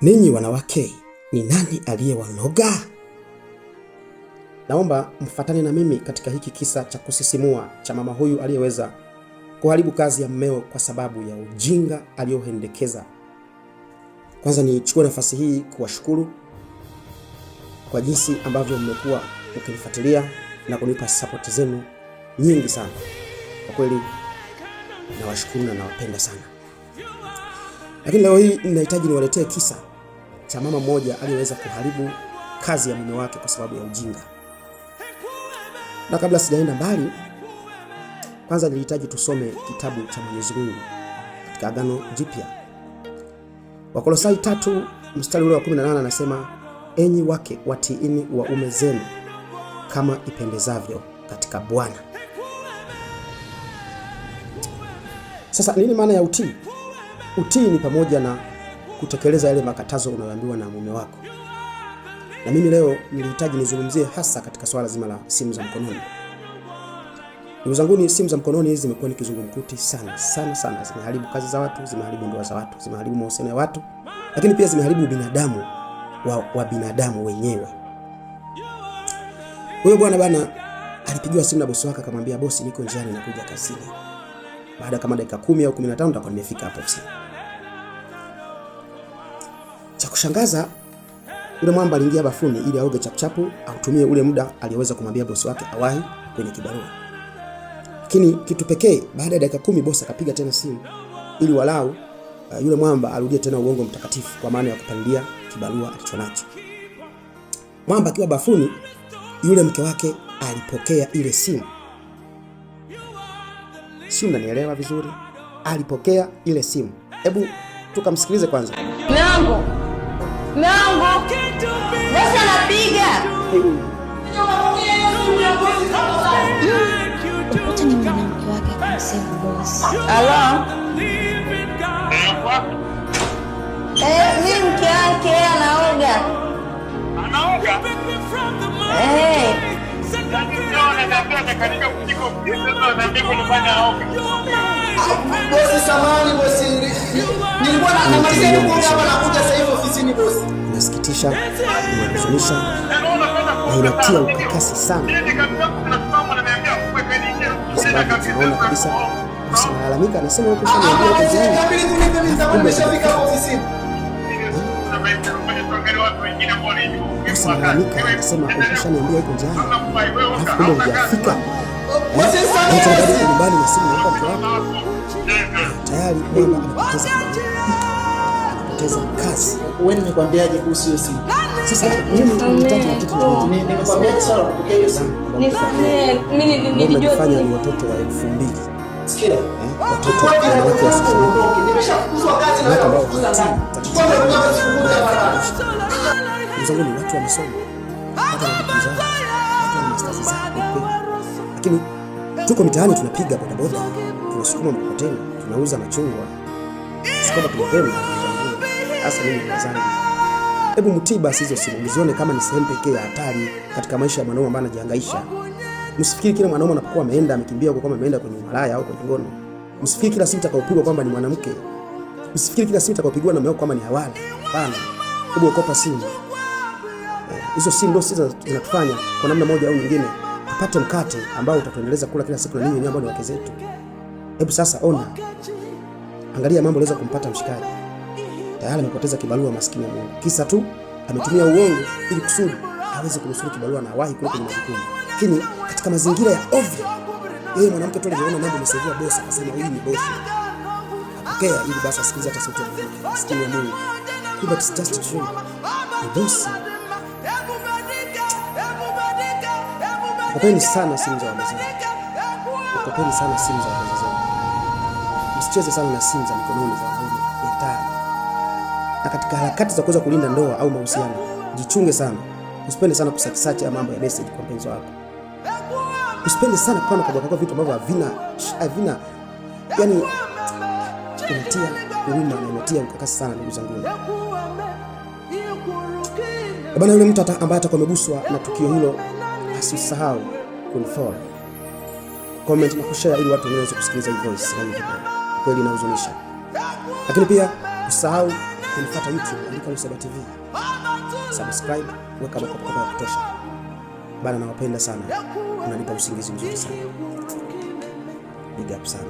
Ninyi wanawake, ni nani aliyewaloga? Naomba mfuatane na mimi katika hiki kisa cha kusisimua cha mama huyu aliyeweza kuharibu kazi ya mmeo kwa sababu ya ujinga aliyohendekeza. Kwanza nichukue nafasi hii kuwashukuru kwa jinsi ambavyo mmekuwa mkinifuatilia na kunipa support zenu nyingi sana. Kwa kweli nawashukuru na nawapenda sana. Lakini leo hii ninahitaji niwaletee kisa cha mama mmoja aliyeweza kuharibu kazi ya mume wake kwa sababu ya ujinga. Na kabla sijaenda mbali, kwanza nilihitaji tusome kitabu cha Mwenyezi Mungu katika Agano Jipya. Wakolosai 3 mstari ule wa 18 anasema, enyi wake watiini waume zenu kama ipendezavyo katika Bwana. Sasa nini maana ya utii? Utii ni pamoja na kutekeleza yale makatazo unayoambiwa na mume wako. Na mimi leo nilihitaji nizungumzie hasa katika swala zima la simu za mkononi. Ndugu zangu, simu za mkononi hizi zimekuwa ni kizungumkuti sana. Zimeharibu kazi za watu, zimeharibu ndoa za watu, zimeharibu mahusiano ya watu, lakini pia zimeharibu binadamu wa binadamu wenyewe. Huyo bwana alipigiwa simu na bosi wake akamwambia, bosi, niko njiani nakuja kazini. Baada kama dakika 10 au 15 nitakuwa nimefika hapo ofisini. Cha kushangaza, yule mwamba aliingia bafuni ili aoge chapchapu autumie ule muda alioweza kumwambia bosi wake awahi kwenye kibarua. Lakini kitu pekee, baada ya dakika 10 bosi akapiga tena simu ili walau yule mwamba arudie tena uongo mtakatifu kwa maana ya kupandia kibarua alichonacho. Mwamba akiwa bafuni, yule mke wake alipokea ile simu. Si unanielewa vizuri? Alipokea ile simu. Hebu tukamsikilize kwanza. Nango. Bosi anapiga. Ukuta ni mwanamke wake kumsema bosi. Halo. Mimi mke wake anaoga. Anaoga? Bosi samani bosi. Nilikuwa namalizia kuongea nakuja sasa hivi ofisini bosi. Inasikitisha, inahuzunisha na inatia ukakasi sana. Unaona kabisa analalamika, anasema huko shamba kazi inabidi tunipe mimi nitakuwa nimeshafika ofisini. Analalamika, anasema huko shamba huko njiani. Hapo hujafika. Bosi samani nyumbani na simu hapa mke wako. Tayari mwamba amepoteza kazi. wewe nimekwambiaje kuhusu hiyo simu? Sasa mimi nitaki na kitu kingine. Nimekwambia sana kupokea hiyo simu. Mimi nilijua fanya ni watoto wa 2000. Sikia. Watoto wa wanawake wa sasa. Nimeshafukuzwa kazi na wewe kufukuza. Chukua ndio unavyofukuza bana. Mzangu ni watu wamesoma. Hata na ndugu zao. Watu wana masters zao. Lakini tuko mitaani tunapiga bodaboda, tunasukuma mkokoteni, tunauza machungwa. Sikoba tunapenda hasa mimi kazani. Hebu mtii basi hizo simu, mzione kama ni sehemu pekee ya hatari katika maisha ya mwanaume ambaye anajihangaisha. Msifikiri kila mwanaume anapokuwa ameenda amekimbia kwa kama ameenda kwenye malaya au kwenye ngono. Msifikiri kila simu itakayopigwa kwamba ni mwanamke. Msifikiri kila simu itakayopigwa na mmeo kwamba ni hawala. Hapana. Hebu okopa simu. Hizo simu ndio sisi zinatufanya kwa namna moja au nyingine tupate mkate ambao utatuendeleza kula kila siku na ninyi ambao ni wake zetu. Hebu sasa ona. Angalia mambo yanaweza kumpata mshikaji. Tayari amepoteza kibarua, maskini ya Mungu. Kisa tu ametumia uongo ili kusudi aweze kunusuru kibarua na wahi kule kwenye majukumu. Lakini katika mazingira ya ovyo, yeye mwanamke tu aliona mambo yamesaidia bosi, akasema huyu ni bosi. Akapokea ili basi asikilize hata sauti ya Mungu. Maskini ya Mungu. But it's just true. Ni bosi. Okopeni sana simu za wazee. Okopeni sana simu za wazee. Msicheze sana na simu za mikononi za wanaume. Hatari. Na katika harakati za kuweza kulinda ndoa au mahusiano, jichunge sana. Usipende sana kusakisachi ya mambo ya message kwa mpenzi wako. Usipende sana kwa kwa vitu ambavyo havina yani inatia huruma na inatia ukakasi sana, ndugu zangu. Bwana, yule mtu ambaye atakuwa ameguswa na tukio hilo, asisahau kunifollow, comment na kushare ili watu waweze kusikiliza hii voice. Kweli inahuzunisha. Lakini pia usahau kunifuata YouTube, andika Luseba TV. Subscribe, weka makopa ya kutosha. Bana, nawapenda sana. Unanipa usingizi mzuri sana. Big up sana.